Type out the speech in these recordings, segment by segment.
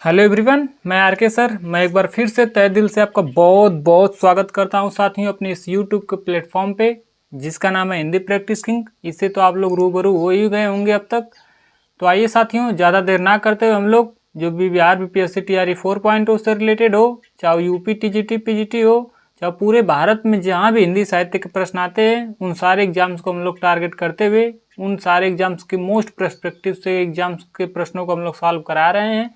Hello everyone, मैं are के sir. मैं एक बार फिर से तहे दिल से आपका बहुत बहुत स्वागत करता हूं साथियों अपने इस यूट्यूब के प्लेटफॉर्म पे जिसका नाम है हिंदी प्रैक्टिस किंग। इससे तो आप लोग रूबरू हो ही गए होंगे अब तक। तो आइए साथियों, ज़्यादा देर ना करते हुए हम लोग जो भी बिहार बीपीएससी टीआरई 4.0 से रिलेटेड हो, चाहे यूपी टीजीटी पीजीटी हो, चाहे पूरे भारत में जहाँ भी हिंदी साहित्य के प्रश्न आते हैं, उन सारे एग्जाम्स को हम लोग टारगेट करते हुए उन सारे एग्जाम्स के मोस्ट पर्सपेक्टिव से एग्जाम्स के प्रश्नों को हम लोग सॉल्व करा रहे हैं।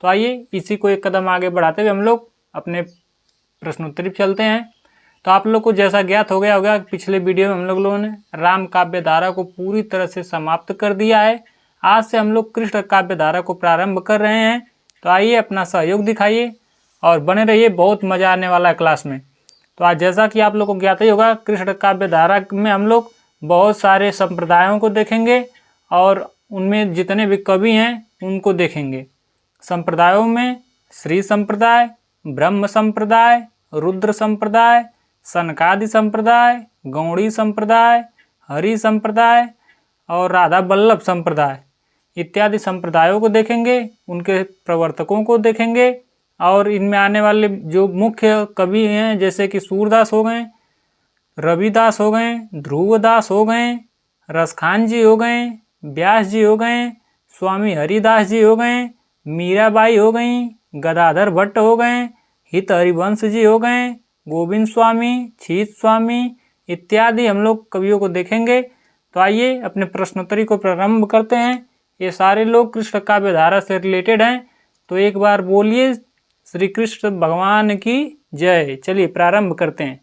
तो आइए इसी को एक कदम आगे बढ़ाते हुए हम लोग अपने प्रश्नोत्तरी चलते हैं। तो आप लोग को जैसा ज्ञात हो गया होगा, पिछले वीडियो में हम लोगों ने राम काव्य धारा को पूरी तरह से समाप्त कर दिया है। आज से हम लोग कृष्ण काव्य धारा को प्रारंभ कर रहे हैं। तो आइए अपना सहयोग दिखाइए और बने रहिए, बहुत मज़ा आने वाला है क्लास में। तो आज जैसा कि आप लोग को ज्ञात ही होगा, कृष्ण काव्य धारा में हम लोग बहुत सारे संप्रदायों को देखेंगे और उनमें जितने भी कवि हैं उनको देखेंगे। संप्रदायों में श्री संप्रदाय, ब्रह्म संप्रदाय, रुद्र संप्रदाय, सनकादि संप्रदाय, गौड़ी संप्रदाय, हरि संप्रदाय और राधा वल्लभ संप्रदाय इत्यादि संप्रदायों को देखेंगे, उनके प्रवर्तकों को देखेंगे और इनमें आने वाले जो मुख्य कवि हैं जैसे कि सूरदास हो गए, रविदास हो गए, ध्रुवदास हो गए, रसखान जी हो गए, व्यास जी हो गए, स्वामी हरिदास जी हो गए, मीराबाई हो गई, गदाधर भट्ट हो गए, हित हरिवंश जी हो गए, गोविंद स्वामी, छीत स्वामी इत्यादि हम लोग कवियों को देखेंगे। तो आइए अपने प्रश्नोत्तरी को प्रारंभ करते हैं। ये सारे लोग कृष्ण काव्य धारा से रिलेटेड हैं। तो एक बार बोलिए श्री कृष्ण भगवान की जय। चलिए प्रारंभ करते हैं।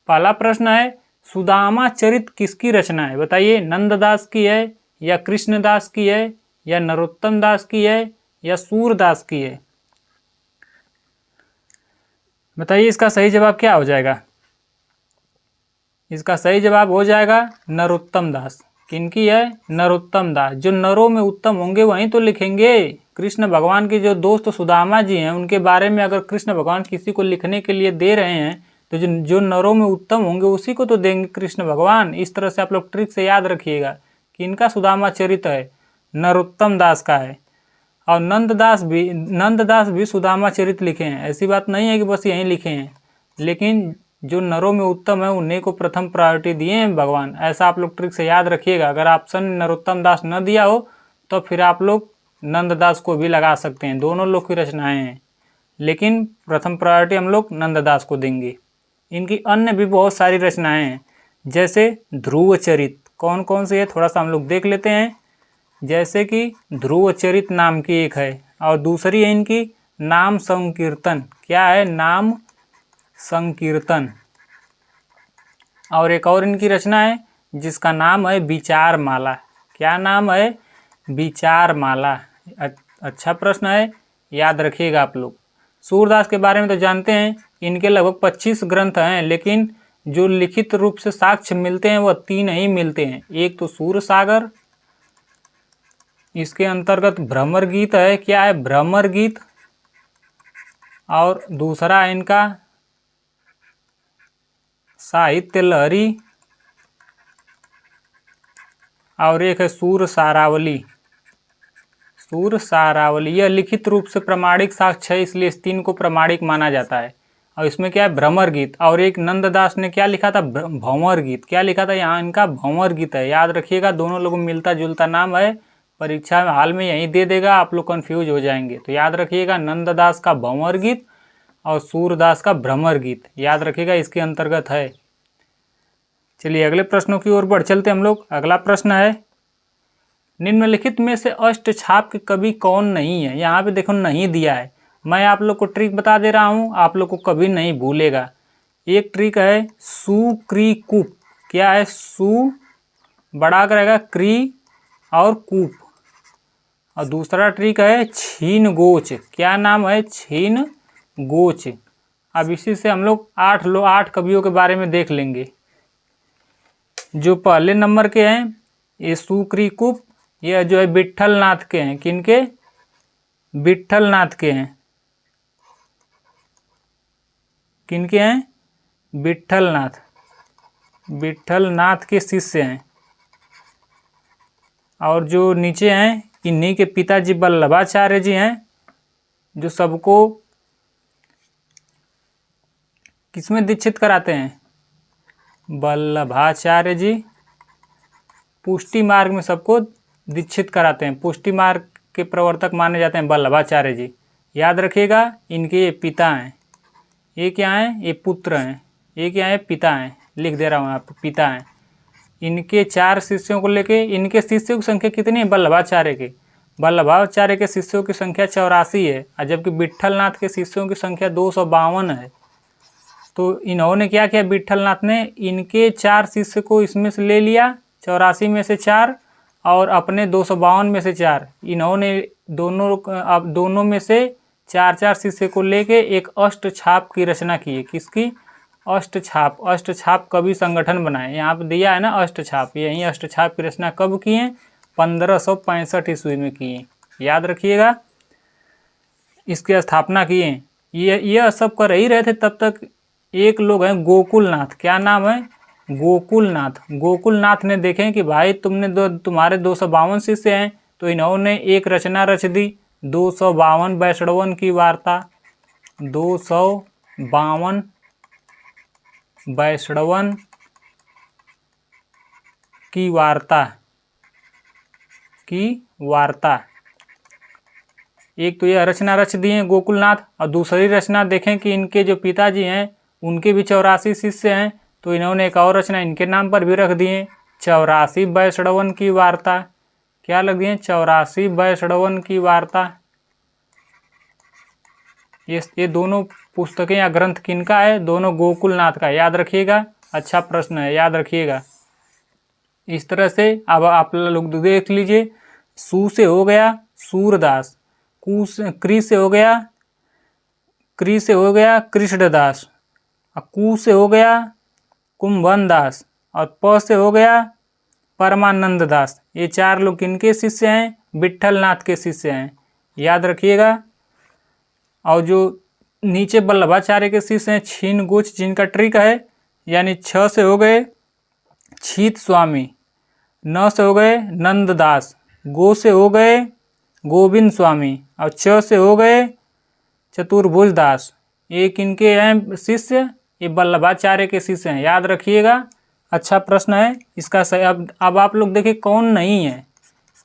पहला प्रश्न है, सुदामा चरित किसकी रचना है? बताइए, नंददास की है या कृष्णदास की है या नरोत्तम दास की है या सूरदास की है? बताइए इसका सही जवाब क्या हो जाएगा? इसका सही जवाब हो जाएगा नरोत्तम दास। किनकी है? नरोत्तम दास। जो नरों में उत्तम होंगे वहीं तो लिखेंगे। कृष्ण भगवान के जो दोस्त सुदामा जी हैं उनके बारे में अगर कृष्ण भगवान किसी को लिखने के लिए दे रहे हैं तो जो नरों में उत्तम होंगे उसी को तो देंगे कृष्ण भगवान। इस तरह से आप लोग ट्रिक से याद रखिएगा कि इनका सुदामा चरित्र है, नरोत्तम दास का है। और नंददास भी सुदामा चरित्र लिखे हैं। ऐसी बात नहीं है कि बस यहीं लिखे हैं, लेकिन जो नरों में उत्तम है उन्हीं को प्रथम प्रायोरिटी दिए हैं भगवान। ऐसा आप लोग ट्रिक से याद रखिएगा। अगर ऑप्शन नरोत्तम दास न दिया हो तो फिर आप लोग नंददास को भी लगा सकते हैं। दोनों लोग की रचनाएं हैं, लेकिन प्रथम प्रायोरिटी हम लोग नंददास को देंगे। इनकी अन्य भी बहुत सारी रचनाएं हैं, जैसे ध्रुव चरित। कौन कौन सी है थोड़ा सा हम लोग देख लेते हैं। जैसे कि ध्रुव चरित नाम की एक है और दूसरी है इनकी नाम संकीर्तन। क्या है? नाम संकीर्तन। और एक और इनकी रचना है जिसका नाम है विचार माला। क्या नाम है? विचार माला। अच्छा प्रश्न है, याद रखिएगा आप लोग। सूरदास के बारे में तो जानते हैं, इनके लगभग 25 ग्रंथ हैं, लेकिन जो लिखित रूप से साक्ष्य मिलते हैं वह 3 ही मिलते हैं। एक तो सूर सागर, इसके अंतर्गत भ्रमर गीत है। क्या है? भ्रमर गीत। और दूसरा है इनका साहित्य लहरी और एक है सूर सारावली। सूर सारावली यह लिखित रूप से प्रमाणिक साक्ष्य है, इसलिए इस 3 को प्रमाणिक माना जाता है। और इसमें क्या है? भ्रमर गीत। और एक नंददास ने क्या लिखा था? भंवर गीत। क्या लिखा था? यहाँ इनका भंवर गीत है। याद रखिएगा, दोनों लोगों में मिलता जुलता नाम है। परीक्षा में हाल में यही दे देगा, आप लोग कंफ्यूज हो जाएंगे। तो याद रखिएगा, नंददास का भंवर गीत और सूरदास का भ्रमर गीत। याद रखिएगा, इसके अंतर्गत है। चलिए अगले प्रश्नों की ओर बढ़ चलते हम लोग। अगला प्रश्न है, निम्नलिखित में से अष्टछाप के कवि कौन नहीं है? यहाँ पे देखो नहीं दिया है। मैं आप लोग को ट्रिक बता दे रहा हूँ, आप लोग को कभी नहीं भूलेगा। एक ट्रिक है सुक्रीकूप। क्या है? सु बड़ा करेगा क्री और कूप। और दूसरा ट्रिक है छीन गोच। क्या नाम है? छीन गोच। अब इसी से हम लोग 8 कवियों के बारे में देख लेंगे। जो पहले नंबर के हैं ये सुक्रीकूप, यह जो है विट्ठल नाथ के हैं। किनके? विट्ठल नाथ के हैं। किनके हैं? विट्ठल नाथ। विट्ठल नाथ के शिष्य हैं। और जो नीचे हैं इन्हीं के पिताजी वल्लभाचार्य जी हैं। जो सबको किसमें दीक्षित कराते हैं? वल्लभाचार्य जी पुष्टि मार्ग में सबको दीक्षित कराते हैं। पुष्टि मार्ग के प्रवर्तक माने जाते हैं वल्लभाचार्य जी। याद रखिएगा, इनके ये पिता हैं। ये क्या हैं? ये पुत्र हैं। ये क्या है? पिता हैं। लिख दे रहा हूँ आप, पिता हैं। इनके 4 शिष्यों को लेके, इनके शिष्यों की संख्या कितनी है? वल्लभाचार्य के, वल्लभाचार्य के शिष्यों की संख्या 84 है, और जबकि विट्ठलनाथ के शिष्यों की संख्या 252 है। तो इन्होंने क्या किया? विट्ठलनाथ ने इनके 4 शिष्य को इसमें से ले लिया, 84 में से 4, और अपने 252 में से 4। इन्होंने दोनों में से 4 शिष्य को लेके एक अष्ट छाप की रचना की है। किसकी? अष्ट छाप। अष्ट छाप कवि संगठन बनाए। यहाँ पे दिया है ना अष्ट छाप। यही अष्ट छाप की रचना कब की है? 1565 ईस्वी में की है। याद रखिएगा, इसकी स्थापना की है। ये सब कर ही रहे थे तब तक एक लोग हैं गोकुलनाथ। क्या नाम है? गोकुलनाथ। गोकुलनाथ ने देखें कि भाई तुम्हारे 252 शिष्य हैं, तो इन्होंने एक रचना रच दी, 252 वैष्णवन की वार्ता। 252 वैष्णवन की वार्ता। एक तो यह रचना रच दी है गोकुलनाथ, और दूसरी रचना देखें कि इनके जो पिताजी हैं उनके भी 84 शिष्य हैं, तो इन्होंने एक और रचना इनके नाम पर भी रख दिए, 84 वैष्णवन की वार्ता। क्या लग दिए? 84 वैष्णवन की वार्ता। ये दोनों पुस्तकें या ग्रंथ किनका है? दोनों गोकुलनाथ का। याद रखिएगा, अच्छा प्रश्न है, याद रखिएगा। इस तरह से अब आप लोग देख लीजिए, सू से हो गया सूरदास, क्री से हो गया कृष्णदास, कू से हो गया कुंभन दास, और प से हो गया परमानंद दास। ये 4 लोग किनके शिष्य हैं? विट्ठलनाथ के शिष्य हैं। याद रखिएगा। और जो नीचे वल्लभाचार्य के शिष्य हैं छीनगुच, जिनका ट्रिक है, यानी 6 से हो गए छीत स्वामी, 9 से हो गए नंददास, गो से हो गए गोविंद स्वामी, और च से हो गए चतुर्भुज दास। ये किनके हैं शिष्य? ये वल्लभाचार्य के शिष्य हैं। याद रखिएगा, अच्छा प्रश्न है इसका सही। अब आप लोग देखिए कौन नहीं है,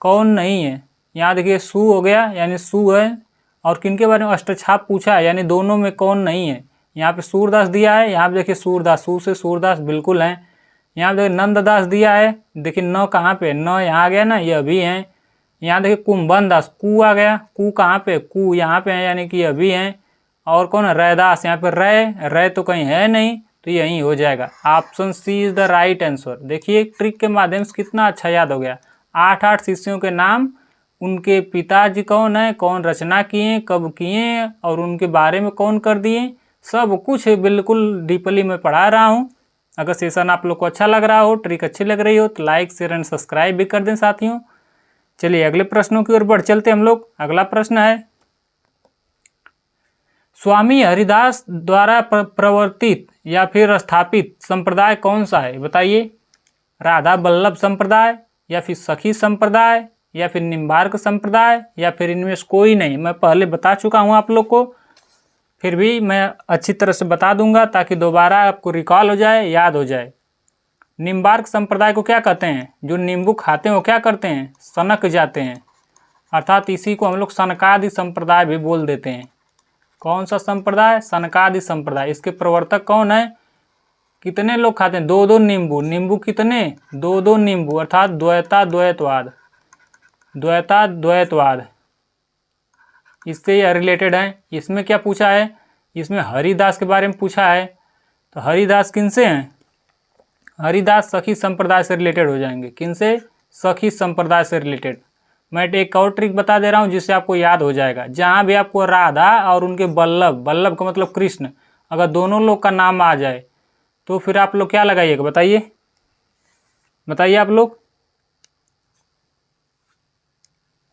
कौन नहीं है। यहाँ देखिए सू हो गया, यानी सू है, और किनके बारे में अष्टछाप पूछा है, यानी दोनों में कौन नहीं है। यहाँ पे सूरदास दिया है, यहाँ पे देखिए सूरदास, सू से सूरदास बिल्कुल हैं। यहाँ पे देखिए नंददास दिया है, देखिए न कहाँ पे? न यहाँ आ गया ना, ये अभी हैं। यहाँ देखिए कुंभन दास, कू आ गया, कू कहाँ पे? कू यहाँ पे है, यानी कि अभी हैं। और कौन है? रैदास, यहाँ पे रै तो कहीं है नहीं, तो यहीं हो जाएगा। Option C is the right answer. देखिए ट्रिक के माध्यम से कितना अच्छा याद हो गया। 8 शिष्यों के नाम, उनके पिताजी कौन है, कौन रचना किए, कब किए, और उनके बारे में कौन कर दिए, सब कुछ बिल्कुल डीपली मैं पढ़ा रहा हूँ। अगर सेशन आप लोग को अच्छा लग रहा हो, ट्रिक अच्छी लग रही हो, तो लाइक शेयर एंड सब्सक्राइब भी कर दें साथियों। चलिए अगले प्रश्नों की ओर बढ़ चलते हम लोग। अगला प्रश्न है, स्वामी हरिदास द्वारा प्रवर्तित या फिर स्थापित संप्रदाय कौन सा है? बताइए। राधा वल्लभ संप्रदाय, या फिर सखी संप्रदाय, या फिर निम्बार्क संप्रदाय, या फिर इनमें से कोई नहीं। मैं पहले बता चुका हूं आप लोग को, फिर भी मैं अच्छी तरह से बता दूंगा ताकि दोबारा आपको रिकॉल हो जाए, याद हो जाए। निम्बार्क संप्रदाय को क्या कहते हैं? जो नींबू खाते हैं वो क्या करते हैं? सनक जाते हैं, अर्थात इसी को हम लोग सनकादि संप्रदाय भी बोल देते हैं। कौन सा संप्रदाय? सनकादि संप्रदाय। इसके प्रवर्तक कौन है? कितने लोग खाते हैं? 2-2 नींबू। नींबू कितने? 2-2 नींबू, अर्थात द्वैताद्वैतवाद। इससे यह रिलेटेड है। इसमें क्या पूछा है? इसमें हरिदास के बारे में पूछा है। तो हरिदास किनसे हैं? हरिदास सखी संप्रदाय से रिलेटेड हो जाएंगे। किनसे? सखी संप्रदाय से रिलेटेड। मैं एक और ट्रिक बता दे रहा हूँ जिससे आपको याद हो जाएगा। जहाँ भी आपको राधा और उनके वल्लभ, वल्लभ का मतलब कृष्ण, अगर दोनों लोग का नाम आ जाए तो फिर आप लोग क्या लगाइएगा? बताइए आप लोग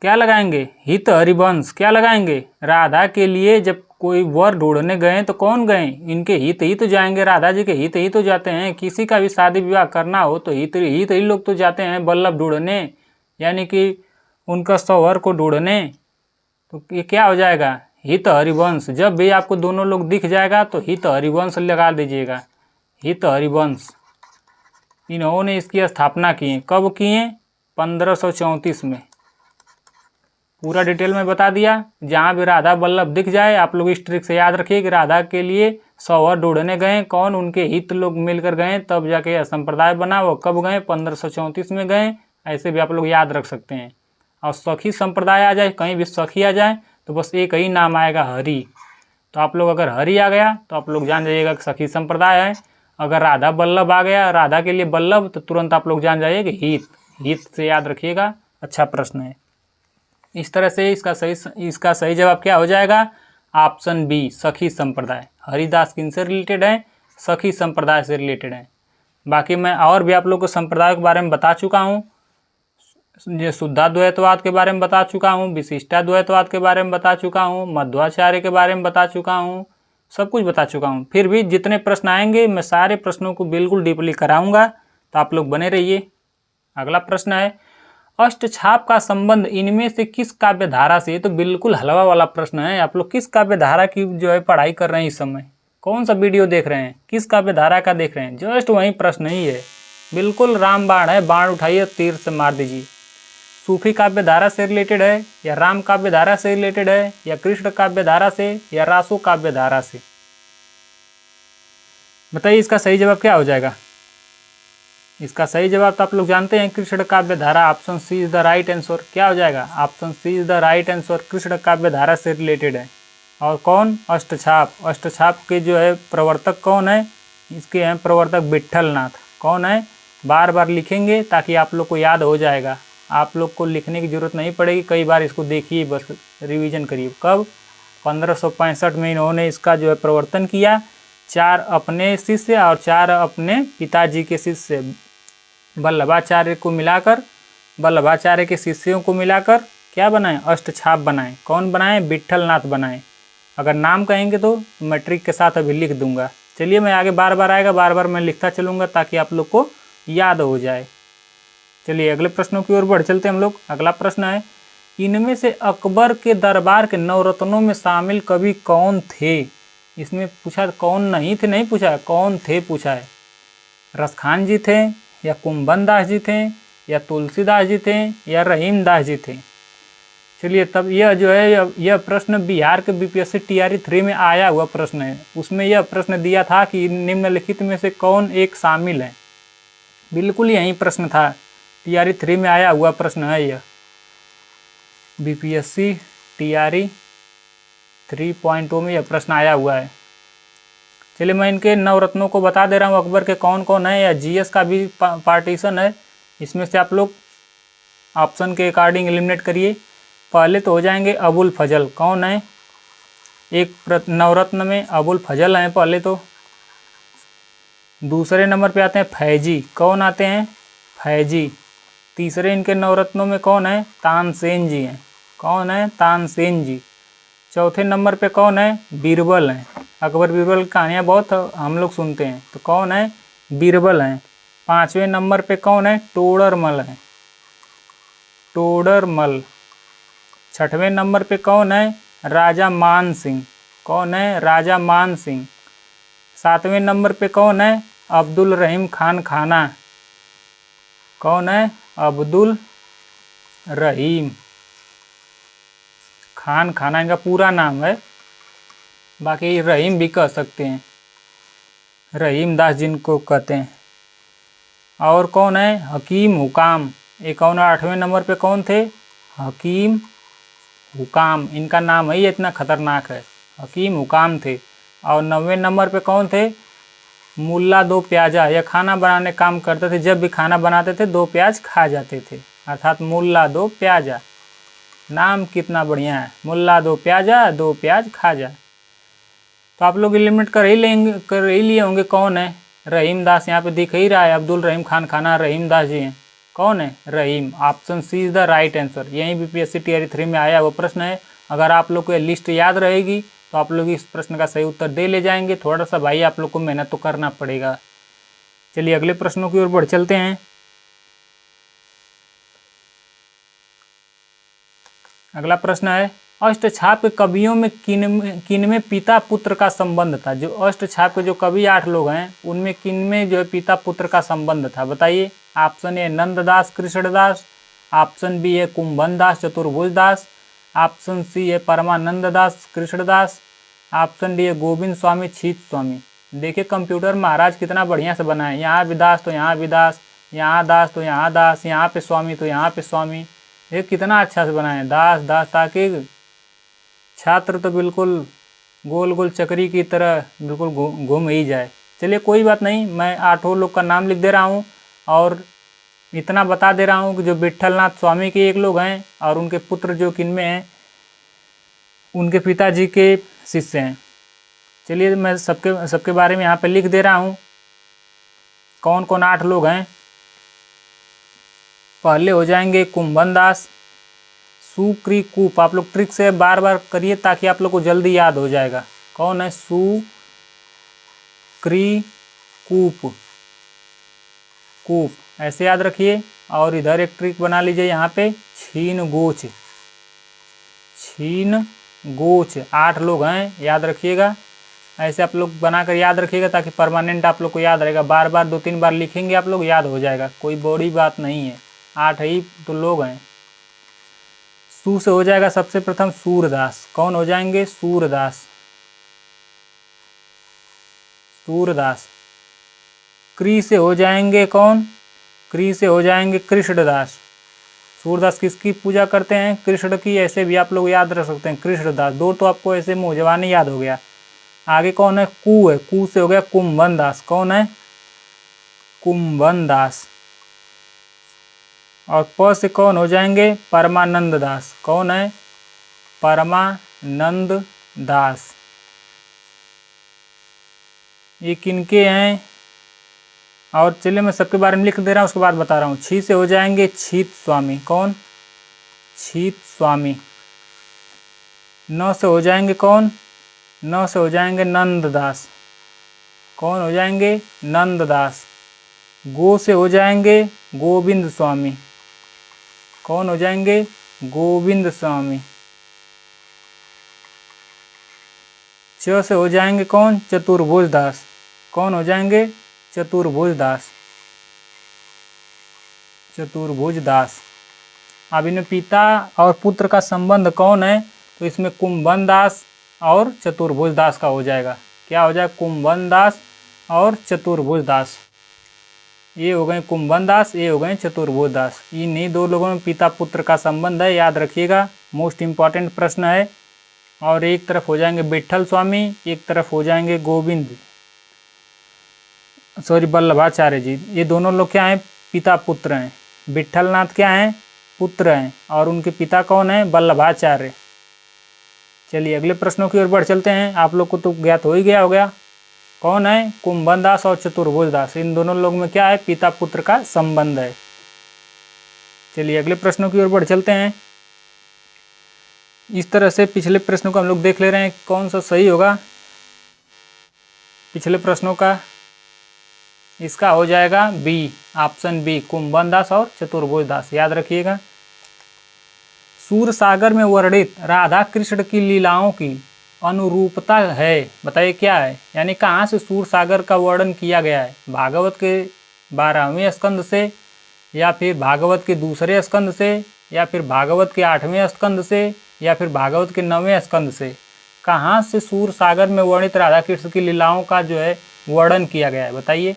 क्या लगाएंगे? हित हरिवंश। क्या लगाएंगे? राधा के लिए जब कोई वर ढूंढने गए तो कौन गए? इनके हित ही तो जाएंगे, राधा जी के हित ही तो जाते हैं। किसी का भी शादी विवाह करना हो तो हित ही लोग तो जाते हैं वल्लभ ढूंढने, यानी कि उनका सौवर को ढूंढने। तो ये क्या हो जाएगा? हित हरिवंश, जब भी आपको दोनों लोग दिख जाएगा तो हित हरिवंश लगा दीजिएगा। हित हरिवंश, इन्होंने इसकी स्थापना की है। कब की है? 1534 में। पूरा डिटेल में बता दिया। जहाँ भी राधा वल्लभ दिख जाए आप लोग इस ट्रिक से याद रखिए कि राधा के लिए सौवर ढूंढने गए कौन, उनके हित लोग मिलकर गए, तब जाके यह संप्रदाय बना। वो कब गए? 1534 में गए। ऐसे भी आप लोग याद रख सकते हैं। और सखी संप्रदाय आ जाए, कहीं भी सखी आ जाए तो बस एक ही नाम आएगा, हरि। तो आप लोग अगर हरि आ गया तो आप लोग जान जाइएगा कि सखी संप्रदाय है। अगर राधा वल्लभ आ गया, राधा के लिए वल्लभ, तो तुरंत आप लोग जान जाइए कि हित। हित से याद रखिएगा। अच्छा प्रश्न है। इस तरह से इसका सही जवाब क्या हो जाएगा? ऑप्शन बी, सखी संप्रदाय। हरिदास किनसे रिलेटेड है? सखी संप्रदाय से रिलेटेड है। बाकी मैं और भी आप लोग को संप्रदाय के बारे में बता चुका हूँ। ये शुद्धाद्वैतवाद के बारे में बता चुका हूँ, विशिष्टाद्वैतवाद के बारे में बता चुका हूँ, मध्वाचार्य के बारे में बता चुका हूँ, सब कुछ बता चुका हूँ। फिर भी जितने प्रश्न आएंगे मैं सारे प्रश्नों को बिल्कुल डीपली कराऊंगा, तो आप लोग बने रहिए। अगला प्रश्न है, अष्टछाप का संबंध इनमें से किस काव्य धारा से? तो बिल्कुल हलवा वाला प्रश्न है। आप लोग किस काव्य धारा की जो है पढ़ाई कर रहे हैं इस समय? कौन सा वीडियो देख रहे हैं? किस काव्य धारा का देख रहे हैं? जस्ट वही प्रश्न ही है। बिल्कुल रामबाण है, बाण उठाइए तीर से मार दीजिए। सूफी काव्य धारा से रिलेटेड है, या राम काव्य धारा से रिलेटेड है, या कृष्ण काव्य धारा से, या रासो काव्य धारा से? बताइए इसका सही जवाब क्या हो जाएगा? इसका सही जवाब तो आप लोग जानते हैं, कृष्ण काव्य धारा। Option C is the right answer. क्या हो जाएगा? Option C is the right answer. Krishna काव्य धारा से रिलेटेड है। और कौन? अष्टछाप। अष्टछाप के जो है प्रवर्तक कौन है? इसके हैं प्रवर्तक विट्ठलनाथ। कौन है? बार बार लिखेंगे ताकि आप लोग को याद हो जाएगा। आप लोग को लिखने की जरूरत नहीं पड़ेगी, कई बार इसको देखिए, बस रिवीजन करिए। कब? 1565 में इन्होंने इसका जो है प्रवर्तन किया। 4 अपने शिष्य और 4 अपने पिताजी के शिष्य वल्लभाचार्य को मिलाकर, वल्लभाचार्य के शिष्यों को मिलाकर क्या बनाए? अष्टछाप बनाए। कौन बनाए? विट्ठलनाथ बनाए। अगर नाम कहेंगे तो मैट्रिक के साथ अभी लिख दूंगा। चलिए मैं आगे बार बार आएगा, बार बार मैं लिखता चलूँगा ताकि आप लोग को याद हो जाए। चलिए अगले प्रश्नों की ओर बढ़ चलते हैं हम लोग। अगला प्रश्न है, इनमें से अकबर के दरबार के नवरत्नों में शामिल कवि कौन थे? इसमें पूछा कौन नहीं थे, नहीं पूछा कौन थे पूछा है। रसखान जी थे, या कुंभन दास जी थे, या तुलसीदास जी थे, या रहीम दास जी थे? चलिए तब यह जो है यह प्रश्न बिहार के बीपीएससी टीआरई 3 में आया हुआ प्रश्न है। उसमें यह प्रश्न दिया था कि निम्नलिखित में से कौन एक शामिल है। बिल्कुल यही प्रश्न था, टीआरई 3 में आया हुआ प्रश्न है यह। बीपीएससी टीआरई 3.0 में यह प्रश्न आया हुआ है। चलिए मैं इनके नवरत्नों को बता दे रहा हूँ, अकबर के कौन कौन है, या जीएस का भी पार्टीशन है। इसमें से आप लोग ऑप्शन के अकॉर्डिंग एलिमिनेट करिए। पहले तो हो जाएंगे अबुल फजल। कौन है? एक नवरत्न में अबुल फजल हैं पहले तो। दूसरे नंबर पे आते हैं फैजी। कौन आते हैं? फैजी। तीसरे इनके नवरत्नों में कौन है? तानसेन जी हैं। कौन है? तानसेन जी। चौथे नंबर पे कौन है? बीरबल हैं। अकबर बीरबल की कहानियाँ बहुत हम लोग सुनते हैं, तो कौन है? बीरबल हैं। पाँचवें नंबर पे कौन है? टोडरमल हैं। टोडरमल। छठवें नंबर पे कौन है? राजा मान सिंह। कौन है? राजा मान सिंह। सातवें नंबर पे कौन है? अब्दुल रहीम खान खाना। कौन है? अब्दुल रहीम खान खाना इनका पूरा नाम है, बाकी रहीम भी कह सकते हैं, रहीम दास जिनको कहते हैं। और कौन है? हकीम हुकाम। एक और 8वें नंबर पे कौन थे? हकीम हुकाम। इनका नाम ही इतना खतरनाक है, हकीम हुकाम थे। और 9वें नंबर पे कौन थे? मुल्ला दो प्याजा। यह खाना बनाने काम करते थे, जब भी खाना बनाते थे 2 प्याज खा जाते थे, अर्थात मुल्ला दो प्याजा। नाम कितना बढ़िया है, मुल्ला दो प्याजा, 2 प्याज खा जा। तो आप लोग एलिमिनेट कर ही लिए होंगे कौन है? रहीम दास। यहाँ पे दिख ही रहा है, अब्दुल रहीम खान खाना रहीम दास जी हैं। कौन है? Rahim. Option C is the right answer. यही बीपीएससी टीआरई 3 में आया वो प्रश्न है। अगर आप लोग को ये लिस्ट याद रहेगी तो आप लोग इस प्रश्न का सही उत्तर दे ले जाएंगे। थोड़ा सा भाई आप लोग को मेहनत तो करना पड़ेगा। चलिए अगले प्रश्नों की ओर बढ़ चलते हैं। अगला प्रश्न है, अष्टछाप के कवियों में किनमें पिता पुत्र का संबंध था? जो अष्टछाप के जो कवि 8 लोग हैं उनमें किनमें जो है पिता पुत्र का संबंध था, बताइए। Option A Nanddas Krishnadas, option B है कुंभन दास चतुर्भुज दास, ऑप्शन सी है परमानंद दास कृष्णदास, ऑप्शन डी है गोविंद स्वामी छीत स्वामी। देखिए कंप्यूटर महाराज कितना बढ़िया से बना है, यहाँ भी दास तो यहाँ भी दास, यहाँ दास तो यहाँ दास, यहाँ पे स्वामी तो यहाँ पे स्वामी। ये कितना अच्छा से बनाए दास दास, ताकि छात्र तो बिल्कुल गोल गोल चक्री की तरह बिल्कुल घूम ही जाए। चलिए कोई बात नहीं, मैं 8 लोग का नाम लिख दे रहा हूँ और इतना बता दे रहा हूँ कि जो विट्ठलनाथ स्वामी के 1 लोग हैं और उनके पुत्र जो किनमें हैं उनके पिताजी के शिष्य हैं। चलिए मैं सबके बारे में यहाँ पे लिख दे रहा हूँ कौन कौन 8 लोग हैं। पहले हो जाएंगे कुंभन दास, सुक्रीकूप। आप लोग ट्रिक से बार बार करिए ताकि आप लोग को जल्दी याद हो जाएगा। कौन है? सुक्रीकूप, कूप ऐसे याद रखिए। और इधर एक ट्रिक बना लीजिए यहाँ पे, छीनगोच। छीनगोच 8 लोग हैं, याद रखिएगा। ऐसे आप लोग बनाकर याद रखिएगा ताकि परमानेंट आप लोग को याद रहेगा। बार बार 2-3 बार लिखेंगे आप लोग, याद हो जाएगा, कोई बड़ी बात नहीं है। 8 ही तो लोग हैं। सू से हो जाएगा सबसे प्रथम सूरदास। कौन हो जाएंगे? सूरदास, सूरदास। क्री से हो जाएंगे कौन? क्री से हो जाएंगे कृष्णदास। सूरदास किसकी पूजा करते हैं? कृष्ण की। ऐसे भी आप लोग याद रख सकते हैं, कृष्णदास। 2 तो आपको ऐसे मुँह जबानी याद हो गया। आगे कौन है? कू है। कू से हो गया कुंभन दास। कौन है? कुंभन दास। और प से कौन हो जाएंगे? परमानंद दास। कौन है? परमानंद दास। ये किनके हैं? और चलिए मैं सबके बारे में लिख दे रहा हूँ, उसके बाद बता रहा हूँ। छी से हो जाएंगे छीत स्वामी। कौन? छीत स्वामी। न से हो जाएंगे कौन? न से हो जाएंगे नंददास। कौन हो जाएंगे? नंददास। गो से हो जाएंगे गोविंद स्वामी। कौन हो जाएंगे? गोविंद स्वामी। च से हो जाएंगे कौन? चतुर्भुज दास। कौन हो जाएंगे? चतुर्भुज दास। चतुर्भुज दास। अब इनमें पिता और पुत्र का संबंध कौन है? तो इसमें कुंभन दास और चतुर्भुज दास का हो जाएगा। क्या हो जाएगा? कुंभन दास और चतुर्भुज दास। ये हो गए कुंभन दास, ये हो गए चतुर्भुज दास। इन्हीं 2 लोगों में पिता पुत्र का संबंध है, याद रखिएगा। मोस्ट इम्पॉर्टेंट प्रश्न है। और एक तरफ हो जाएंगे विट्ठल स्वामी, एक तरफ हो जाएंगे वल्लभाचार्य जी। ये दोनों लोग क्या हैं? पिता पुत्र हैं। विट्ठलनाथ क्या हैं? पुत्र हैं। और उनके पिता कौन है? वल्लभाचार्य। चलिए अगले प्रश्नों की ओर बढ़ चलते हैं। आप लोग को तो ज्ञात हो ही गया होगा कौन है? कुंभन दास और चतुर्भुज दास। इन दोनों लोगों में क्या है? पिता पुत्र का संबंध है। चलिए अगले प्रश्नों की ओर बढ़ चलते हैं। इस तरह से पिछले प्रश्नों को हम लोग देख ले रहे हैं कौन सा सही होगा पिछले प्रश्नों का। इसका हो जाएगा बी, ऑप्शन बी, कुंभन दास और चतुर्भुज दास। याद रखिएगा। सूरसागर में वर्णित राधा कृष्ण की लीलाओं की अनुरूपता है, बताइए क्या है? यानी कहाँ से सूरसागर का वर्णन किया गया है? भागवत के 12वें स्कंद से, या फिर भागवत के दूसरे स्कंद से, या फिर भागवत के 8वें स्कंद से, या फिर भागवत के 9वें स्कंद से? कहाँ से सूरसागर में वर्णित राधा कृष्ण की लीलाओं का जो है वर्णन किया गया है, बताइए।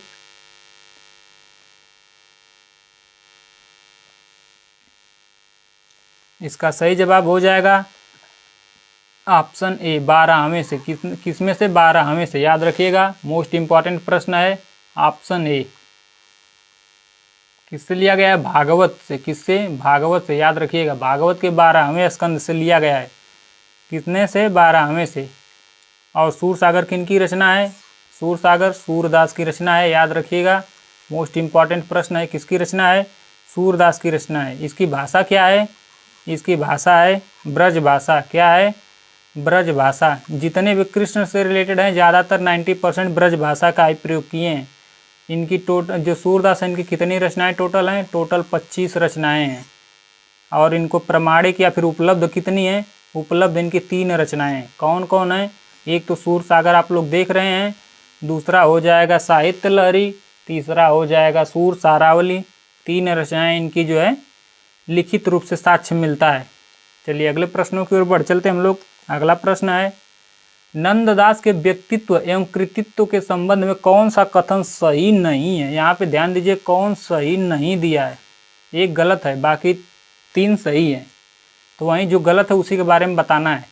इसका सही जवाब हो जाएगा ऑप्शन ए, 12वें से। किसमें से? 12वें से। याद रखिएगा, मोस्ट इम्पॉर्टेंट प्रश्न है। Option A. किससे लिया गया है? भागवत से। किससे? भागवत से। याद रखिएगा, भागवत के 12वें स्कंद से लिया गया है। कितने से? 12वें से। और सूरसागर किनकी रचना है? सूरसागर सूरदास की रचना है। याद रखिएगा, मोस्ट इम्पॉर्टेंट प्रश्न है। किसकी रचना है? सूरदास की रचना है। इसकी भाषा क्या है? इसकी भाषा है ब्रज भाषा। क्या है? ब्रज भाषा। जितने भी कृष्ण से रिलेटेड हैं ज़्यादातर 90% ब्रज भाषा का ही प्रयोग किए हैं। इनकी टोटल जो सूरदास है, इनकी कितनी रचनाएं टोटल हैं? टोटल 25 रचनाएं हैं। और इनको प्रमाणिक या फिर उपलब्ध कितनी है? उपलब्ध इनकी 3 रचनाएं हैं। कौन कौन है? एक तो सूरसागर आप लोग देख रहे हैं, दूसरा हो जाएगा साहित्य लहरी, तीसरा हो जाएगा सूर सारावली। 3 रचनाएं इनकी जो है लिखित रूप से साक्ष्य मिलता है। चलिए अगले प्रश्नों की ओर बढ़ चलते हम लोग। अगला प्रश्न है, नंददास के व्यक्तित्व एवं कृतित्व के संबंध में कौन सा कथन सही नहीं है? यहाँ पे ध्यान दीजिए, कौन सही नहीं दिया है। एक गलत है, बाकी 3 सही है, तो वहीं जो गलत है उसी के बारे में बताना है।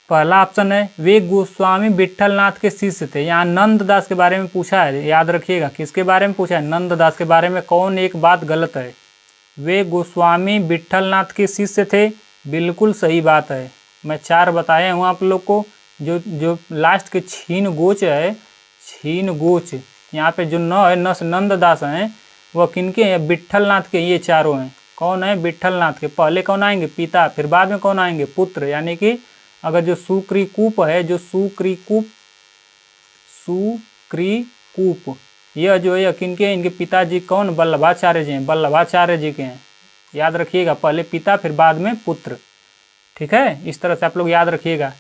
पहला ऑप्शन है, वे गोस्वामी विट्ठलनाथ के शिष्य थे। यहाँ नंददास के बारे में पूछा है, याद रखिएगा किसके बारे में पूछा है? नंददास के बारे में। कौन एक बात गलत है? वे गोस्वामी विट्ठलनाथ के शिष्य थे, बिल्कुल सही बात है। मैं 4 बताया हूँ आप लोग को। जो लास्ट के छीन गोच है, छीन गोच, यहाँ पे जो न है नंददास हैं, वह किनके हैं? विट्ठलनाथ के। ये चारों हैं। कौन है? विट्ठलनाथ के। पहले कौन आएंगे? पिता, फिर बाद में कौन आएंगे? पुत्र। यानी कि अगर जो सुक्रीकूप है, जो सुक्रीकूप यह जो है किनके हैं? इनके पिताजी कौन? वल्लभाचार्य जी हैं। वल्लभाचार्य जी के हैं। याद रखिएगा, पहले पिता फिर बाद में पुत्र। ठीक है, इस तरह से आप लोग याद रखिएगा।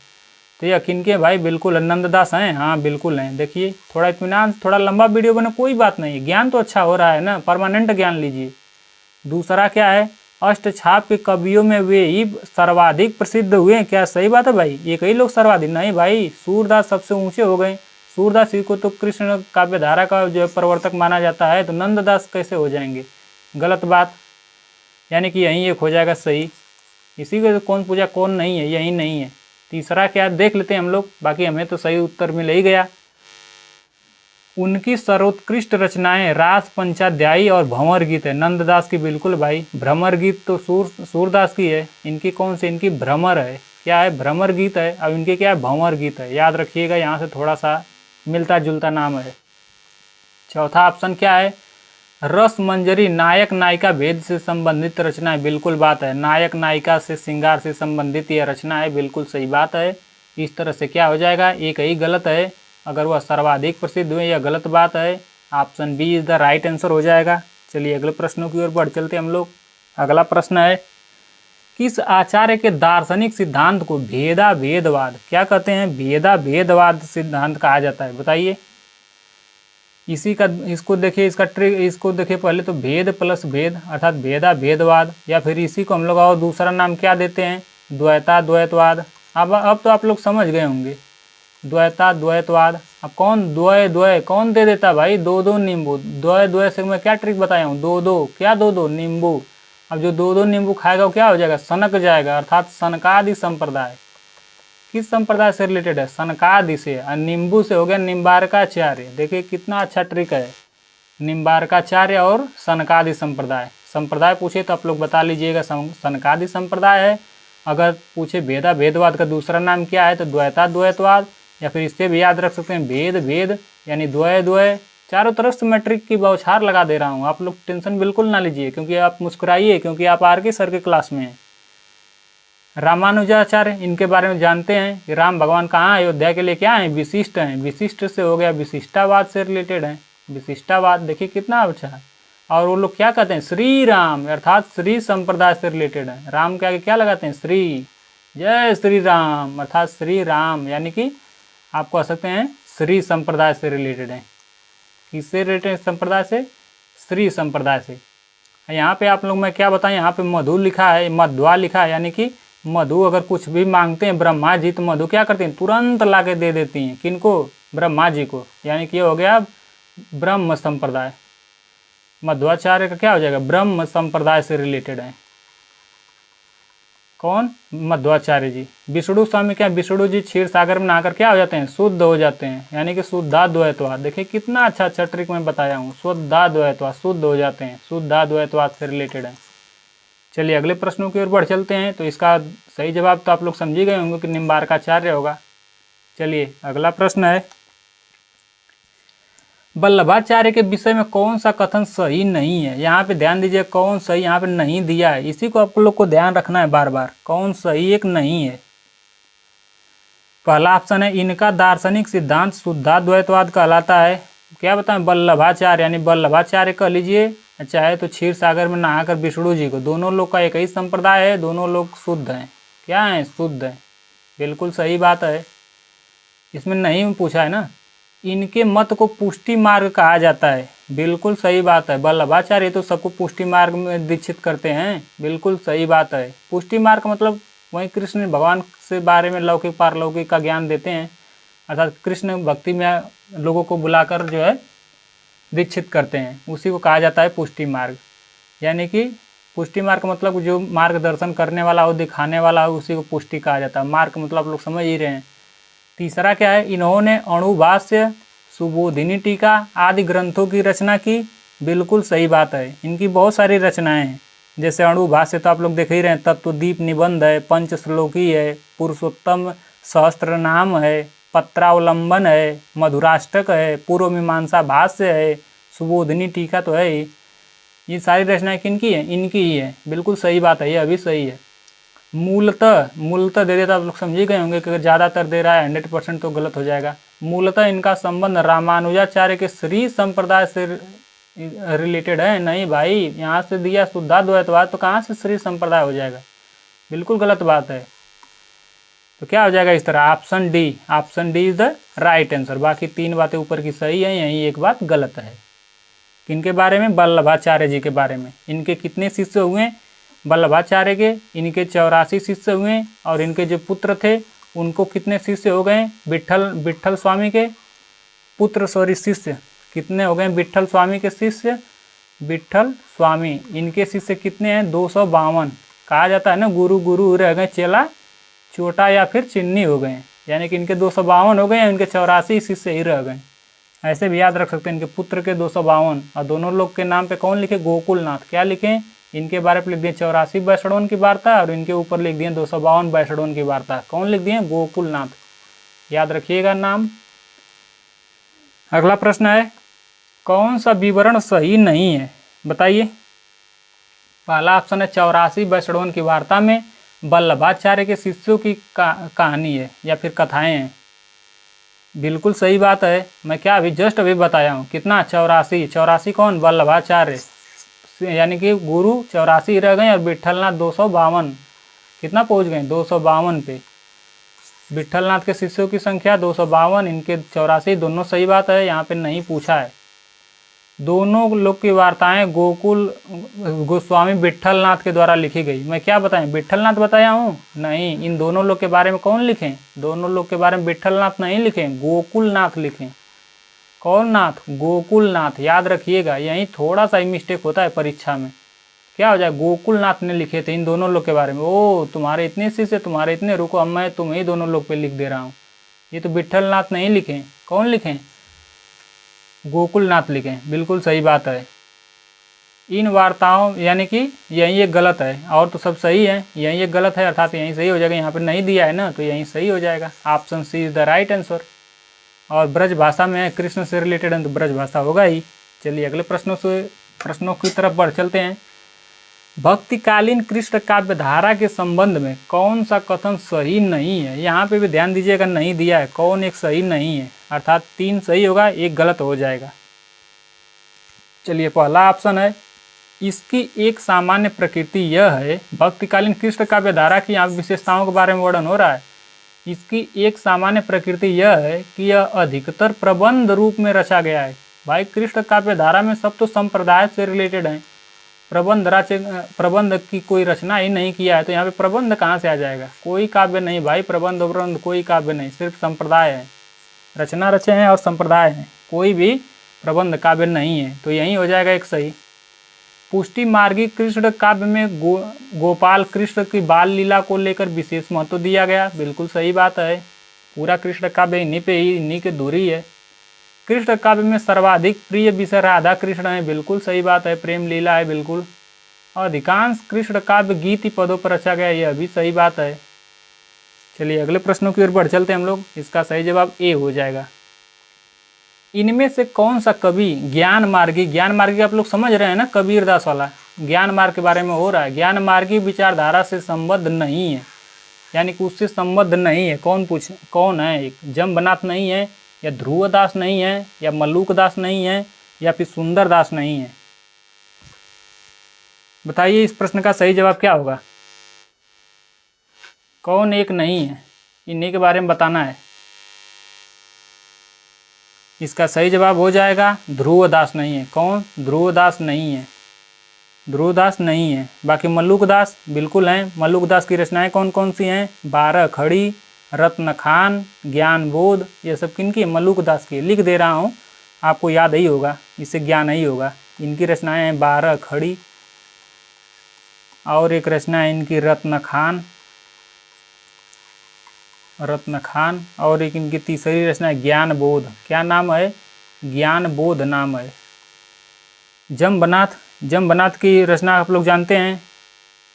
तो ये किनके भाई? बिल्कुल नंददास हैं। हाँ बिल्कुल हैं। देखिए थोड़ा इत्मीनान, थोड़ा लंबा वीडियो बने कोई बात नहीं, ज्ञान तो अच्छा हो रहा है ना, परमानेंट ज्ञान लीजिए। दूसरा क्या है? अष्टछाप के कवियों में वे ही सर्वाधिक प्रसिद्ध हुए। क्या सही बात है भाई? ये कई लोग सर्वाधिक नहीं भाई, सूरदास सबसे ऊंचे हो गए। सूरदास जी को तो कृष्ण काव्यधारा का जो है प्रवर्तक माना जाता है, तो नंददास कैसे हो जाएंगे? गलत बात। यानी कि यहीं एक हो जाएगा सही। इसी को कौन पूछा कौन नहीं है? यही नहीं है। तीसरा क्या देख लेते हैं हम लोग, बाकी हमें तो सही उत्तर मिल ही गया। उनकी सर्वोत्कृष्ट रचनाएं रास पंचाध्यायी और भंवर गीत है। नंददास की बिल्कुल भाई। भ्रमर गीत तो सूरदास की है। इनकी कौन सी? इनकी भ्रमर है। क्या है? भ्रमर गीत है। अब इनके क्या है? भंवर गीत है। याद रखिएगा, यहाँ से थोड़ा सा मिलता जुलता नाम है। चौथा ऑप्शन क्या है? रस मंजरी नायक नायिका भेद से संबंधित रचना है। बिल्कुल बात है, नायक नायिका से श्रृंगार से संबंधित यह रचना है। बिल्कुल सही बात है। इस तरह से क्या हो जाएगा? एक ही गलत है। अगर वह सर्वाधिक प्रसिद्ध हुए, यह गलत बात है। Option B is the right answer हो जाएगा। चलिए अगले प्रश्नों की ओर बढ़ चलते हम लोग। अगला प्रश्न है, किस आचार्य के दार्शनिक सिद्धांत को भेदा भेदवाद क्या कहते हैं? भेदा भेदवाद सिद्धांत कहा जाता है, बताइए। इसी का इसको देखिए, इसका ट्रिक इसको देखिए। पहले तो भेद प्लस भेद अर्थात भेदा भेदवाद, या फिर इसी को हम लोग और दूसरा नाम क्या देते हैं? द्वैता द्वैतवाद। अब तो आप लोग समझ गए होंगे, द्वैता द्वैतवाद। अब कौन द्वय कौन दे देता भाई? 2 नींबू। द्वय से मैं क्या ट्रिक बताया हूँ? 2 क्या 2 नींबू। अब जो 2 नींबू खाएगा वो क्या हो जाएगा? सनक जाएगा, अर्थात सनकादि संप्रदाय। किस संप्रदाय से रिलेटेड है? सनकादि से। और नींबू से हो गया निम्बारकाचार्य। देखिए कितना अच्छा ट्रिक है, निम्बारकाचार्य और सनकादि संप्रदाय। संप्रदाय पूछे तो आप लोग बता लीजिएगा सनकादि संप्रदाय है। अगर पूछे भेदा भेदवाद का दूसरा नाम क्या है, तो द्वैता द्वैतवाद, या फिर इससे भी याद रख सकते हैं भेद भेद यानी द्वय। चारों तरफ से मैं ट्रिक की बौछार लगा दे रहा हूँ। आप लोग टेंशन बिल्कुल ना लीजिए, क्योंकि आप मुस्कुराइए, क्योंकि आप आर.के. सर के क्लास में हैं। रामानुजाचार्य, इनके बारे में जानते हैं कि राम भगवान कहाँ अयोध्या के लिए क्या है? विशिष्ट हैं। विशिष्ट से हो गया विशिष्टावाद से रिलेटेड है। विशिष्टावाद देखिए कितना अच्छा है। और वो लोग क्या कहते हैं? श्री राम, अर्थात श्री संप्रदाय से रिलेटेड है। राम के आगे क्या लगाते हैं? श्री। जय श्री राम, अर्थात श्री राम, यानी कि आप कह सकते हैं श्री संप्रदाय से रिलेटेड है। किससे रिलेटेड? संप्रदाय से, श्री संप्रदाय से। यहाँ पे आप लोग मैं क्या बताएं, यहाँ पे मधु लिखा है, मध्वा लिखा है, यानी कि मधु अगर कुछ भी मांगते हैं ब्रह्मा जी, तो मधु क्या करती हैं? तुरंत ला के दे देती हैं। किनको? ब्रह्मा जी को। यानी कि ये हो गया ब्रह्म संप्रदाय। मध्वाचार्य का क्या हो जाएगा? ब्रह्म संप्रदाय से रिलेटेड है। कौन? मध्वाचार्य जी। विष्णु स्वामी क्या? विष्णु जी क्षीर सागर में नहाकर क्या हो जाते हैं? शुद्ध हो जाते हैं, यानी कि शुद्धाद्वैतवाद। देखिए कितना अच्छा अच्छा ट्रिक मैं बताया हूँ। शुद्धाद्वैतवाद, शुद्ध हो जाते हैं, शुद्धाद्वैतवाद से रिलेटेड है। चलिए अगले प्रश्नों की ओर बढ़ चलते हैं। तो इसका सही जवाब तो आप लोग समझ ही गए होंगे कि निम्बारकाचार्य होगा। चलिए अगला प्रश्न है, वल्लभाचार्य के विषय में कौन सा कथन सही नहीं है? यहाँ पे ध्यान दीजिए, कौन सही यहाँ पे नहीं दिया है, इसी को आप लोग को ध्यान रखना है बार बार। कौन सही एक नहीं है। पहला ऑप्शन है, इनका दार्शनिक सिद्धांत शुद्धाद्वैतवाद कहलाता है। क्या बताएं? वल्लभाचार्य, यानी वल्लभाचार्य कह लीजिए, चाहे तो क्षीर सागर में नहाकर विष्णु जी को। दोनों लोग का एक ही संप्रदाय है, दोनों लोग शुद्ध हैं। क्या हैं, शुद्ध हैं। बिल्कुल सही बात है, इसमें नहीं पूछा है ना। इनके मत को पुष्टि मार्ग कहा जाता है। बिल्कुल सही बात है, वल्लभाचार्य तो सबको पुष्टि मार्ग में दीक्षित करते हैं। बिल्कुल सही बात है। पुष्टि मार्ग मतलब वहीं कृष्ण भगवान से बारे में लौकिक पारलौकिक का ज्ञान देते हैं, अर्थात कृष्ण भक्ति में लोगों को बुलाकर जो है दीक्षित करते हैं, उसी को कहा जाता है पुष्टि मार्ग। यानी कि पुष्टि मार्ग मतलब जो मार्गदर्शन करने वाला हो, दिखाने वाला हो, उसी को पुष्टि कहा जाता है। मार्ग मतलब आप लोग समझ ही रहे हैं। तीसरा क्या है, इन्होंने अणुभाष्य, सुबोधिनी टीका आदि ग्रंथों की रचना की। बिल्कुल सही बात है, इनकी बहुत सारी रचनाएं हैं। जैसे अणुभाष्य तो आप लोग देख ही रहे हैं, तत्वदीप निबंध है, पंचश्लोकी है, पुरुषोत्तम सहस्त्र नाम है, पत्रावलंबन है, मधुराष्टक है, पूर्व मीमांसा भाष्य है, सुबोधिनी टीका तो है ही। ये सारी रचनाएं किनकी हैं, इनकी ही है। बिल्कुल सही बात है, ये अभी सही है। मूलतः दे देता, आप लोग समझ ही गए होंगे कि अगर ज़्यादातर दे रहा है 100% तो गलत हो जाएगा। मूलतः इनका संबंध रामानुजाचार्य के श्री संप्रदाय से रिलेटेड है। नहीं भाई, यहाँ से दिया शुद्धाद्वैतवाद, तो कहाँ से श्री संप्रदाय हो जाएगा, बिल्कुल गलत बात है। तो क्या हो जाएगा इस तरह, option D is the right answer. बाकी 3 बातें ऊपर की सही है, यही एक बात गलत है। किनके बारे में, वल्लभाचार्य जी के बारे में। इनके कितने शिष्य हुए वल्लभाचार्य के, इनके 84 शिष्य हुए, और इनके जो पुत्र थे उनको कितने शिष्य हो गए, विट्ठल स्वामी के पुत्र, शिष्य कितने हो गए, विट्ठल स्वामी के शिष्य, विट्ठल स्वामी, इनके शिष्य कितने हैं, 252। कहा जाता है ना, गुरु गुरु रह गए, चेला छोटा या फिर चिन्नी हो गए। यानी कि इनके 252 हो गए, इनके 84 शिष्य ही रह गए। ऐसे भी याद रख सकते हैं, इनके पुत्र के 252, और दोनों लोग के नाम पे कौन लिखे, गोकुलनाथ। क्या लिखे, इनके बारे में लिख दिए 84 वैष्णवन की वार्ता, और इनके ऊपर लिख दिए 252 वैष्णवन की वार्ता। कौन लिख दिए, गोकुलनाथ। याद रखिएगा नाम। अगला प्रश्न है, कौन सा विवरण सही नहीं है, बताइए। पहला ऑप्शन है 84 वैष्णवन की वार्ता में वल्लभाचार्य के शिष्यों की कहानी है या फिर कथाएं हैं। बिल्कुल सही बात है, मैं क्या अभी जस्ट अभी बताया हूँ। कितना, 84 कौन, वल्लभाचार्य, यानी कि गुरु 84 रह गए, और विट्ठलनाथ 252, कितना पहुँच गए, 252 पे। विट्ठलनाथ के शिष्यों की संख्या 252, इनके 84, दोनों सही बात है, यहाँ पे नहीं पूछा है। दोनों लोग की वार्ताएं गोस्वामी विट्ठलनाथ के द्वारा लिखी गई। मैं क्या बताएं, विट्ठलनाथ बताया हूँ, नहीं। इन दोनों लोग के बारे में कौन लिखें, दोनों लोग के बारे में विट्ठलनाथ नहीं लिखें, गोकुलनाथ लिखें। कौन नाथ, गोकुलनाथ। याद रखिएगा, यहीं थोड़ा सा ही मिस्टेक होता है परीक्षा में। क्या हो जाए, गोकुलनाथ ने लिखे थे इन दोनों लोग के बारे में। ओ, तुम्हारे इतने शिष्य, तुम्हारे इतने, रुको अब मैं तुम्हें दोनों लोग पे लिख दे रहा हूँ। ये तो विट्ठलनाथ नहीं लिखें, कौन लिखें, गोकुलनाथ लिखें। बिल्कुल सही बात है। इन वार्ताओं, यानी कि यहीं एक गलत है, और तो सब सही है, यहीं एक गलत है, अर्थात यहीं सही हो जाएगा। यहाँ पे नहीं दिया है ना, तो यहीं सही हो जाएगा। Option C is the right answer. और ब्रज भाषा में कृष्ण से रिलेटेड है तो ब्रज भाषा होगा ही। चलिए अगले प्रश्नों की तरफ बढ़ चलते हैं। भक्तिकालीन कृष्ण काव्य धारा के संबंध में कौन सा कथन सही नहीं है। यहाँ पे भी ध्यान दीजिएगा, नहीं दिया है, कौन एक सही नहीं है, अर्थात 3 सही होगा, एक गलत हो जाएगा। चलिए पहला ऑप्शन है, इसकी एक सामान्य प्रकृति यह है। भक्तिकालीन कृष्ण काव्य धारा की यहाँ विशेषताओं के बारे में वर्णन हो रहा है। इसकी एक सामान्य प्रकृति यह है कि यह अधिकतर प्रबंध रूप में रचा गया है। भाई कृष्ण काव्य धारा में सब तो संप्रदाय से रिलेटेड हैं, प्रबंध की कोई रचना ही नहीं किया है, तो यहाँ पे प्रबंध कहाँ से आ जाएगा, कोई काव्य नहीं भाई, प्रबंध कोई काव्य नहीं, सिर्फ संप्रदाय है, रचना रचे हैं और संप्रदाय हैं, कोई भी प्रबंध काव्य नहीं है, तो यही हो जाएगा एक सही। पुष्टि मार्गी कृष्ण काव्य में गोपाल कृष्ण की बाल लीला को लेकर विशेष महत्व दिया गया। बिल्कुल सही बात है, पूरा कृष्ण काव्य इन्हीं पे ही, इन्हीं के दूरी है। कृष्ण काव्य में सर्वाधिक प्रिय विषय राधा कृष्ण है। बिल्कुल सही बात है, प्रेम लीला है बिल्कुल। अधिकांश कृष्ण काव्य गीति पदों पर रचा गया, यह भी सही बात है। चलिए अगले प्रश्नों की ओर बढ़ चलते हैं हम लोग। इसका सही जवाब ए हो जाएगा। इनमें से कौन सा कवि ज्ञान मार्गी आप लोग समझ रहे हैं ना, कबीरदास वाला ज्ञान मार्ग के बारे में हो रहा है, ज्ञान मार्गी विचारधारा से संबद्ध नहीं है, यानी कि उससे संबद्ध नहीं है। कौन है, एक जम्बनाथ नहीं है, या ध्रुवदास नहीं है, या मल्लुकदास नहीं है, या फिर सुंदरदास नहीं है। बताइए इस प्रश्न का सही जवाब क्या होगा। कौन एक नहीं है, इन्हीं के बारे में बताना है। इसका सही जवाब हो जाएगा ध्रुवदास नहीं है। कौन? ध्रुवदास नहीं है, ध्रुवदास नहीं है। बाकी मल्लुकदास बिल्कुल हैं। मल्लुकदास की रचनाएं कौन कौन सी हैं? 12 खड़ी, रत्नखान, ज्ञानबोध, ये सब किनकी? मल्लुकदास की। लिख दे रहा हूँ, आपको याद ही होगा, इससे ज्ञान ही होगा। इनकी रचनाएं हैं 12 खड़ी, और एक रचना है इनकी रत्नखान, रत्नखान, और एक इनकी तीसरी रचना है ज्ञानबोध। क्या नाम है? ज्ञानबोध नाम है। जम्बनाथ, जम्बनाथ की रचना आप लोग जानते हैं।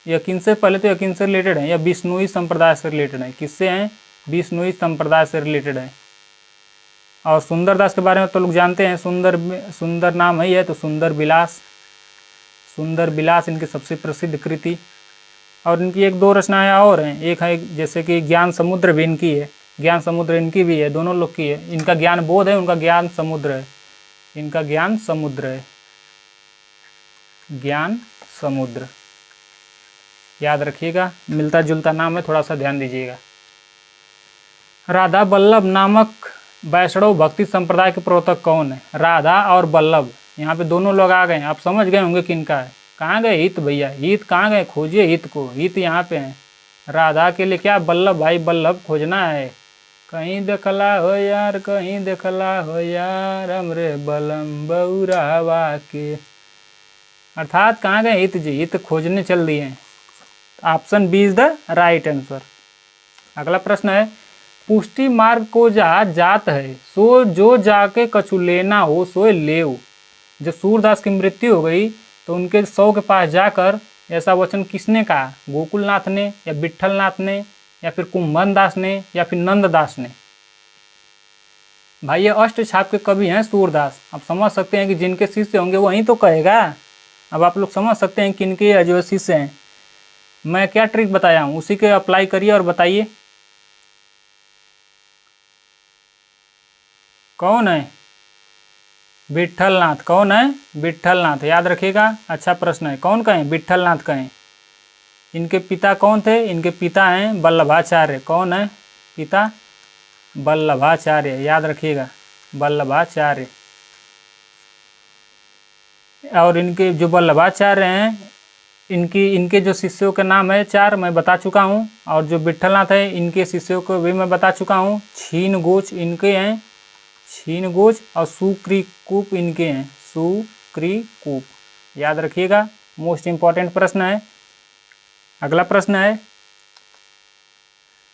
यह किनसे? पहले तो यह किनसे रिलेटेड है? यह बिश्नोई संप्रदाय से रिलेटेड है। किससे हैं? बिश्नोई संप्रदाय से रिलेटेड है। और सुंदरदास के बारे में तो लोग जानते हैं, सुंदर नाम है, तो सुंदर बिलास, सुंदर बिलास इनकी सबसे प्रसिद्ध कृति। और इनकी एक दो रचनाएं और हैं। एक है जैसे कि ज्ञान समुद्र भी इनकी है, ज्ञान समुद्र इनकी भी है, दोनों लोग की है। इनका ज्ञान बोध है, उनका ज्ञान समुद्र है, इनका ज्ञान समुद्र है, ज्ञान समुद्र। याद रखिएगा, मिलता जुलता नाम है, थोड़ा सा ध्यान दीजिएगा। राधा वल्लभ नामक वैष्णव भक्ति संप्रदाय के प्रवर्तक कौन है? राधा और वल्लभ, यहाँ पे दोनों लोग आ गए। आप समझ गए होंगे किनका है। कहाँ गए हित भैया? हित कहाँ गए? खोजिए हित को, हित यहाँ पे हैं। राधा के लिए क्या? वल्लभ भाई वल्लभ खोजना है। कहीं देखला हो यार, कहीं देखला हो यार, हमरे बलम बउरावा के, अर्थात कहाँ गए हित जी? हित खोजने चल दिए हैं। Option B is the right answer. अगला प्रश्न है, पुष्टि मार्ग को जा जात है, सो जो जाके कछु लेना हो सोए लेव। जब सूरदास की मृत्यु हो गई तो उनके शव के पास जाकर ऐसा वचन किसने कहा? गोकुलनाथ ने, या विट्ठलनाथ ने, या फिर कुंभन दास ने, या फिर नंददास ने? भाई ये अष्ट छाप के कवि हैं सूरदास। आप समझ सकते हैं कि जिनके शिष्य होंगे वही तो कहेगा। अब आप लोग समझ सकते हैं किनके जो शिष्य हैं। मैं क्या ट्रिक बताया हूँ उसी के अप्लाई करिए और बताइए कौन है? विट्ठलनाथ। कौन है? विट्ठलनाथ। याद रखिएगा, अच्छा प्रश्न है। कौन कहें? विट्ठलनाथ कहें। इनके पिता कौन थे? इनके पिता हैं वल्लभाचार्य। कौन है पिता? वल्लभाचार्य। याद रखिएगा, वल्लभाचार्य। और इनके जो वल्लभाचार्य हैं, इनके जो शिष्यों के नाम है 4 मैं बता चुका हूँ। और जो विट्ठलनाथ है इनके शिष्यों को भी मैं बता चुका हूँ। छीनगोच इनके हैं, छीनगोच, और सुक्रीकूप इनके हैं, सुक्रीकूप। याद रखिएगा, मोस्ट इंपॉर्टेंट प्रश्न है। अगला प्रश्न है,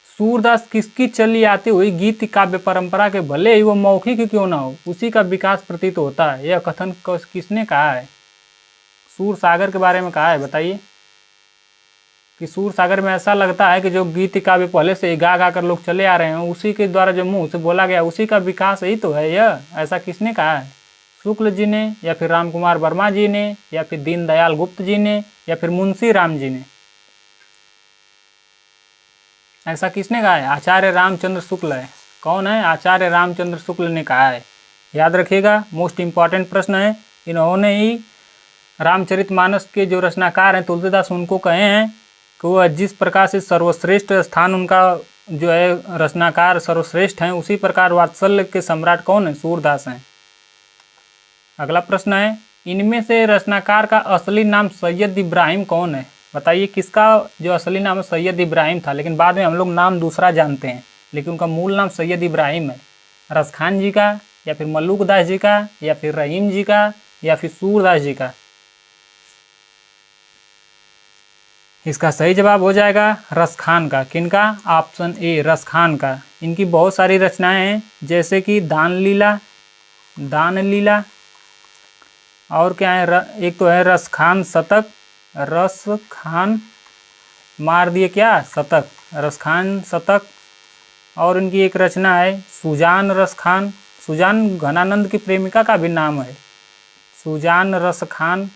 सूरदास किसकी चली आती हुई गीत काव्य परंपरा के भले ही वो मौखिक क्यों ना हो उसी का विकास प्रतीत होता है, यह कथन किसने कहा है? सूर सागर के बारे में कहा है। बताइए कि सूर सागर में ऐसा लगता है कि जो गीत काव्य पहले से गा गा कर लोग चले आ रहे हैं, उसी के द्वारा जो मुंह से बोला गया उसी का विकास ही तो है यह। ऐसा किसने कहा है? शुक्ल जी ने, या फिर राम कुमार वर्मा जी ने, या फिर दीनदयाल गुप्त जी ने, या फिर मुंशी राम जी ने? ऐसा किसने कहा है? आचार्य रामचंद्र शुक्ल है। कौन है? आचार्य रामचंद्र शुक्ल ने कहा है। याद रखिएगा, मोस्ट इंपॉर्टेंट प्रश्न है। इन्होंने ही रामचरितमानस के जो रचनाकार हैं तुलसीदास, उनको कहे हैं कि वह जिस प्रकार से सर्वश्रेष्ठ स्थान उनका जो है रचनाकार सर्वश्रेष्ठ हैं, उसी प्रकार वात्सल्य के सम्राट कौन है? सूरदास हैं। अगला प्रश्न है, इनमें से रचनाकार का असली नाम सैयद इब्राहिम कौन है? बताइए किसका जो असली नाम है सैयद इब्राहिम था, लेकिन बाद में हम लोग नाम दूसरा जानते हैं, लेकिन उनका मूल नाम सैयद इब्राहिम है। रसखान जी का, या फिर मल्लुकदास जी का, या फिर रहीम जी का, या फिर सूरदास जी का? इसका सही जवाब हो जाएगा रसखान का। किनका? ऑप्शन ए रसखान का। इनकी बहुत सारी रचनाएं हैं, जैसे कि दान लीला, दान लीला, और क्या है, एक तो है रसखान शतक, रसखान मार दिए क्या शतक, रसखान शतक। और इनकी एक रचना है सुजान रसखान, सुजान घनानंद की प्रेमिका का भी नाम है, सुजान रसखान।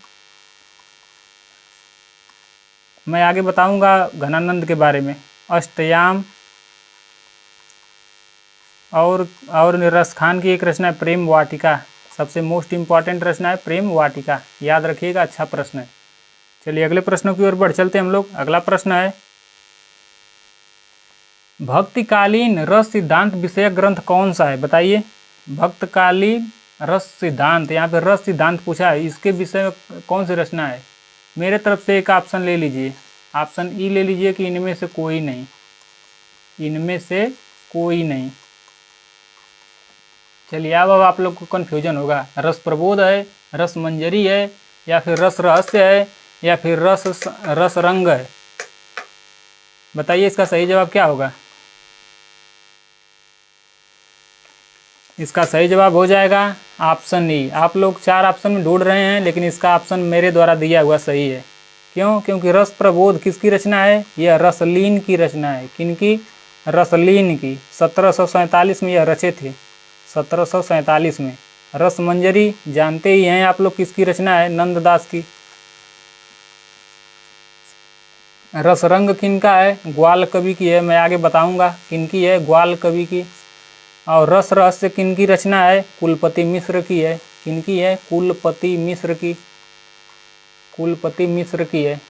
मैं आगे बताऊंगा घनानंद के बारे में। अष्टयाम, और रसखान की एक रचना है प्रेम वाटिका, सबसे मोस्ट इम्पॉर्टेंट रचना है प्रेम वाटिका। याद रखिएगा, अच्छा प्रश्न है। चलिए अगले प्रश्नों की ओर बढ़ चलते हैं हम लोग। अगला प्रश्न है, भक्तिकालीन रस सिद्धांत विषयक ग्रंथ कौन सा है, बताइए। भक्तकालीन रस सिद्धांत, यहाँ पे रस सिद्धांत पूछा है, इसके विषय में कौन सी रचना है। मेरे तरफ से एक ऑप्शन ले लीजिए, ऑप्शन ई ले लीजिए कि इनमें से कोई नहीं, इनमें से कोई नहीं। चलिए अब आप लोग को कन्फ्यूजन होगा, रस प्रबोध है, रस मंजरी है, या फिर रस रहस्य है, या फिर रस रंग है। बताइए इसका सही जवाब क्या होगा। इसका सही जवाब हो जाएगा ऑप्शन ई। आप लोग 4 ऑप्शन में ढूंढ रहे हैं, लेकिन इसका ऑप्शन मेरे द्वारा दिया हुआ सही है। क्यों? क्योंकि रस प्रबोध किसकी रचना है, यह रसलीन की रचना है। किनकी? रसलीन की। 1747 में यह रचे थे, 1747 में। रस मंजरी जानते ही हैं आप लोग किसकी रचना है, नंददास की। रस रंग किनका है, ग्वाल कवि की है, मैं आगे बताऊंगा किनकी है, ग्वाल कवि की। और रस रहस्य किनकी रचना है, कुलपति मिश्र की है। किनकी है? कुलपति मिश्र की, कुलपति मिश्र की है।